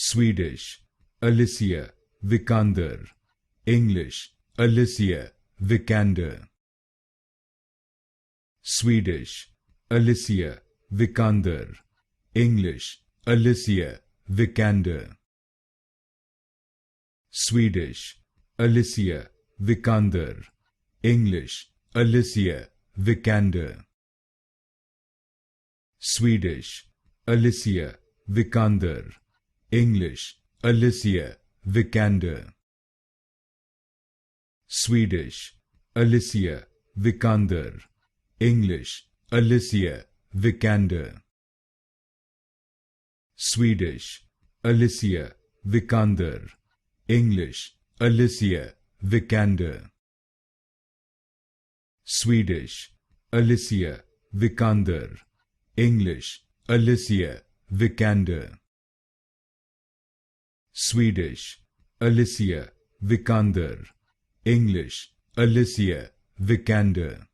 Swedish, Alicia Vikander. English, Alicia Vikander. Swedish, Alicia Vikander. English, Alicia Vikander. Swedish, Alicia Vikander. English, Alicia Vikander. Swedish, Alicia Vikander. English, Alicia Vikander. Swedish, Alicia Vikander. English, Alicia Vikander. Swedish, Alicia Vikander. English, Alicia Vikander. Swedish, Alicia Vikander. English, Alicia Vikander. Swedish, Alicia Vikander. English, Alicia Vikander.